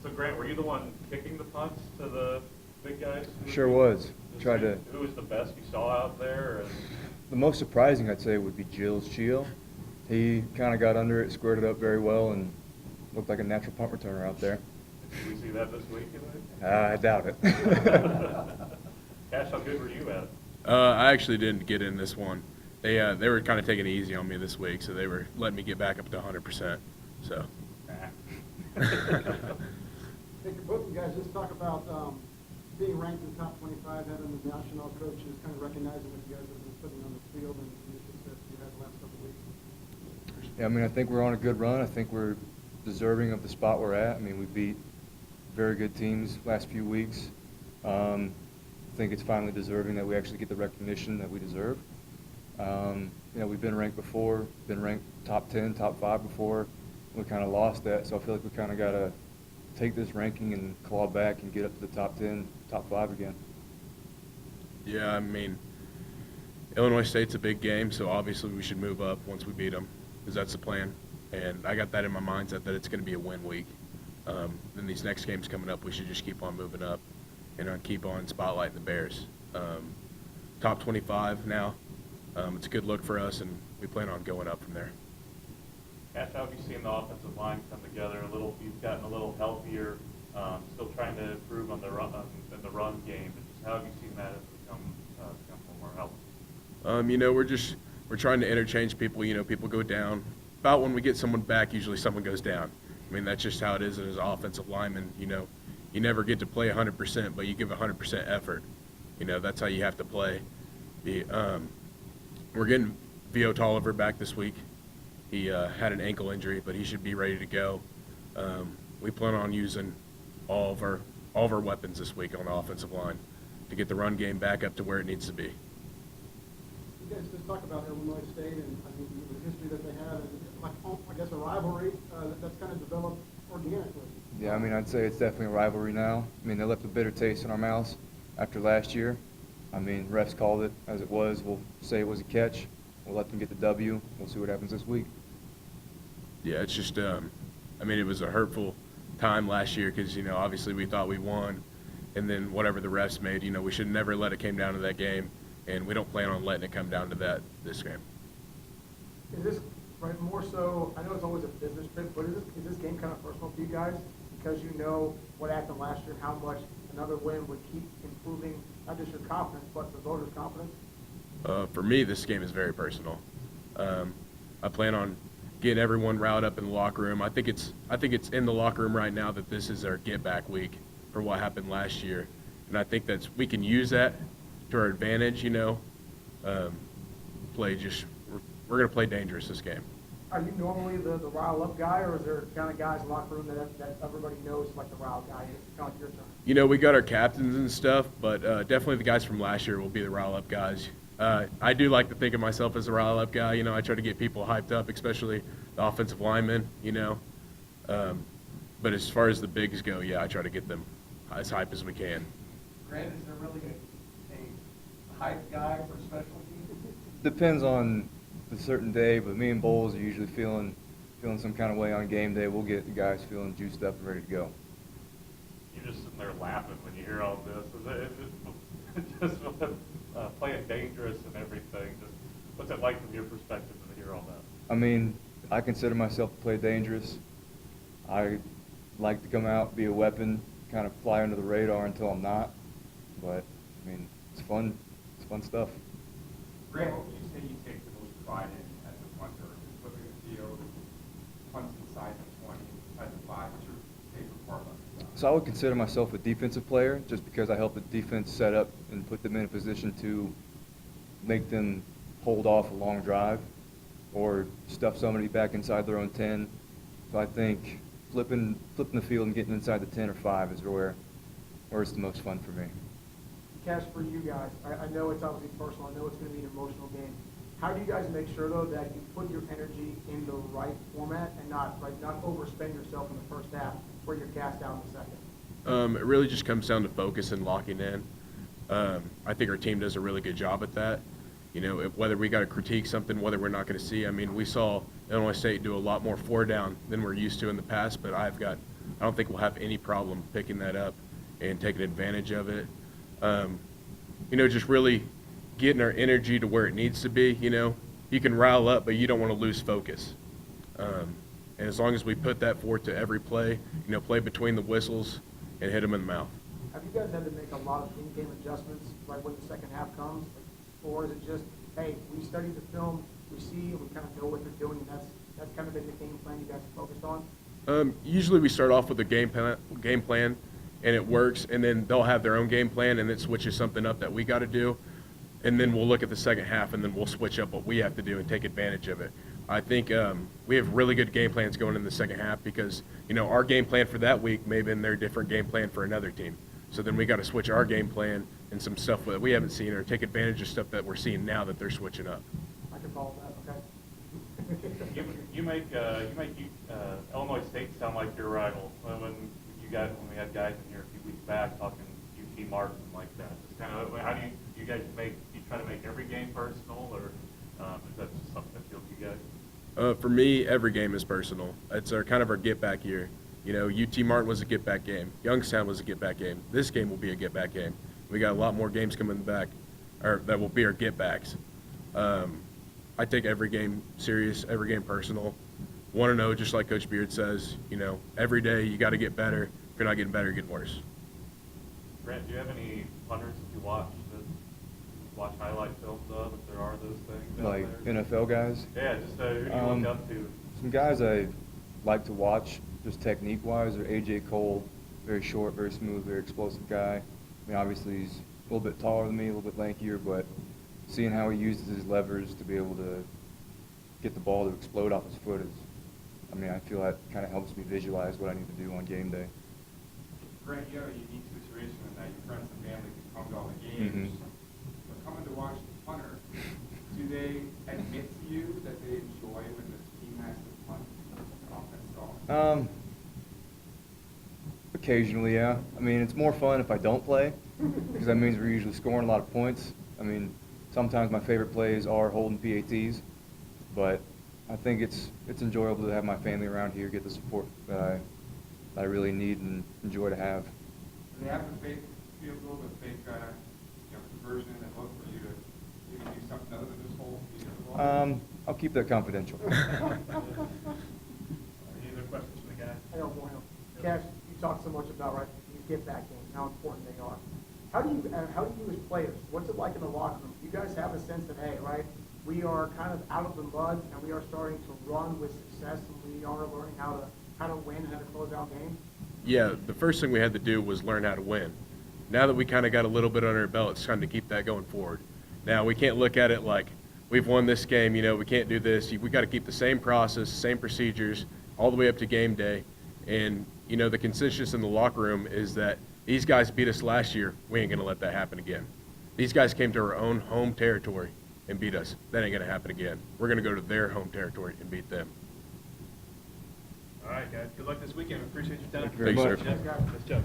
So Grant, were you the one kicking the punts to the big guys? Sure was. Tried to. Who was the best you saw out there? And The most surprising, I'd say, would be Jill's Cheel. He kind of got under it, squared it up very well, and looked like a natural punt returner out there. did we see that this week? I doubt it. Cash, how good were you at it? I actually didn't get in this one. They were kind of taking it easy on me this week, so they were letting me get back up to 100%. So. Hey, could both of you guys just talk about being ranked in the top 25, having the national coaches kind of recognizing what you guys have been putting on the field and the success you had the last couple of weeks? Yeah, I mean, I think we're on a good run. I think we're deserving of the spot we're at. I mean, we beat very good teams last few weeks. I think it's finally deserving that we actually get the recognition that we deserve. We've been ranked before, been ranked top 10, top 5 before. We kind of lost that, so I feel like we kind of got to take this ranking and claw back and get up to the top 10, top 5 again. Yeah, I mean, Illinois State's a big game, so obviously we should move up once we beat them, because that's the plan. And I got that in my mindset that it's going to be a win week. Then these next games coming up, we should just keep on moving up and keep on spotlighting the Bears. Top 25 now. It's a good look for us, and we plan on going up from there. Cash, how have you seen the offensive line come together a little? You've gotten a little healthier, still trying to improve on the run game. But just how have you seen that as become a little more healthy? We're trying to interchange people. People go down. About when we get someone back, usually someone goes down. I mean, that's just how it is as an offensive lineman. You never get to play 100%, but you give 100% effort. That's how you have to play. We're getting Vio Tolliver back this week. He had an ankle injury, but he should be ready to go. We plan on using all of our weapons this week on the offensive line to get the run game back up to where it needs to be. You guys just talk about Illinois State and the history that they have, and I guess a rivalry that's kind of developed organically. Yeah, I mean, I'd say it's definitely a rivalry now. I mean, they left a bitter taste in our mouths after last year. I mean, refs called it as it was. We'll say it was a catch. We'll let them get the W. We'll see what happens this week. Yeah, it's just, it was a hurtful time last year because, obviously we thought we won, and then whatever the refs made, we should never let it came down to that game, and we don't plan on letting it come down to that this game. Is this more so? I know it's always a business trip, but is this game kind of personal to you guys because you know what happened last year, how much another win would keep improving not just your confidence but the voters' confidence? For me, this game is very personal. I plan on getting everyone riled up in the locker room. I think it's in the locker room right now that this is our get back week for what happened last year, and I think we can use that to our advantage. We're going to play dangerous this game. Are you normally the rile up guy, or is there kind of guys in the locker room that everybody knows like the rile guy? It's kind of like your turn. We got our captains and stuff, but definitely the guys from last year will be the rile up guys. I do like to think of myself as a rile up guy. I try to get people hyped up, especially the offensive linemen. But as far as the bigs go, yeah, I try to get them as hype as we can. Grant, is there really a hype guy for special teams? Depends on the certain day, but me and Bowles are usually feeling some kind of way on game day. We'll get the guys feeling juiced up and ready to go. You're just sitting there laughing when you hear all this. Is it just playing dangerous and everything? Just what's it like from your perspective to hear all that? I mean, I consider myself to play dangerous. I like to come out, be a weapon, kind of fly under the radar until I'm not. But, I mean, it's fun. It's fun stuff. Grant, what would you say you take the most pride in as a punter? Just looking at the field, punts inside the 20, inside the 5. What's your favorite part about the job? So I would consider myself a defensive player just because I help the defense set up and put them in a position to make them hold off a long drive or stuff somebody back inside their own 10. So I think flipping the field and getting inside the 10 or 5 is where it's the most fun for me. Cash, for you guys, I know it's obviously personal. I know it's going to be an emotional game. How do you guys make sure, though, that you put your energy in the right format and not overspend yourself in the first half where you're cast out in the second? It really just comes down to focus and locking in. I think our team does a really good job at that. Whether we got to critique something, whether we're not going to see. I mean, we saw Illinois State do a lot more 4 down than we're used to in the past, but I've got I don't think we'll have any problem picking that up and taking advantage of it. Just really getting our energy to where it needs to be. You can rile up, but you don't want to lose focus. And as long as we put that forth to every play, play between the whistles and hit them in the mouth. Have you guys had to make a lot of in-game adjustments, like when the second half comes? Or is it just, hey, we studied the film, we see, and we kind of know what they're doing, and that's kind of been the game plan you guys are focused on? Usually we start off with a game plan, and it works, and then they'll have their own game plan, and it switches something up that we got to do, and then we'll look at the second half, and then we'll switch up what we have to do and take advantage of it. I think we have really good game plans going in the second half because, our game plan for that week may have been their different game plan for another team. So then we got to switch our game plan and some stuff that we haven't seen or take advantage of stuff that we're seeing now that they're switching up. I can follow that, okay? You make Illinois State sound like your rival. When we had guys in here a few weeks back talking UT Martin like that. Just kind of, how do you guys you try to make every game personal, or is that just something that feels you guys? For me, every game is personal. It's kind of our get-back year. UT Martin was a get-back game. Youngstown was a get-back game. This game will be a get-back game. We got a lot more games coming back, or that will be our get-backs. I take every game serious, every game personal. Want to know, just like Coach Beard says, every day you got to get better. If you're not getting better, you're getting worse. Grant, do you have any punters that you watch highlight films of, if there are those things out Like there? NFL guys? Yeah, just who do you look up to? Some guys I like to watch, just technique-wise, are A.J. Cole, very short, very smooth, very explosive guy. I mean, obviously he's a little bit taller than me, a little bit lankier, but seeing how he uses his levers to be able to get the ball to explode off his foot I feel that kind of helps me visualize what I need to do on game day. Grant, you have a unique situation in that your friends and family can come to all the games. But coming to watch the punter, do they admit to you that they enjoy when the team has to punt offense off? Occasionally, yeah. It's more fun if I don't play, because that means we're usually scoring a lot of points. Sometimes my favorite plays are holding PATs, but I think it's enjoyable to have my family around here, get the support that I really need and enjoy to have. Do they have the fake field goal, the fake conversion in the hook for you to do something other than just hold the ball? I'll keep that confidential. Any other questions for the guys? I don't want to. Cash, you talk so much about these get-back games, how important they are. How do you as players, what's it like in the locker room? Do you guys have a sense that, hey, we are kind of out of the mud and we are starting to run with success and we are learning how to win and how to close out games? Yeah, the first thing we had to do was learn how to win. Now that we kind of got a little bit under our belt, it's time to keep that going forward. Now, we can't look at it like we've won this game, we can't do this. We got to keep the same process, same procedures, all the way up to game day. And, the consensus in the locker room is that these guys beat us last year. We ain't going to let that happen again. These guys came to our own home territory and beat us. That ain't going to happen again. We're going to go to their home territory and beat them. All right, guys. Good luck this weekend. We appreciate your time. Thank you very Thanks, much. sir. Nice job.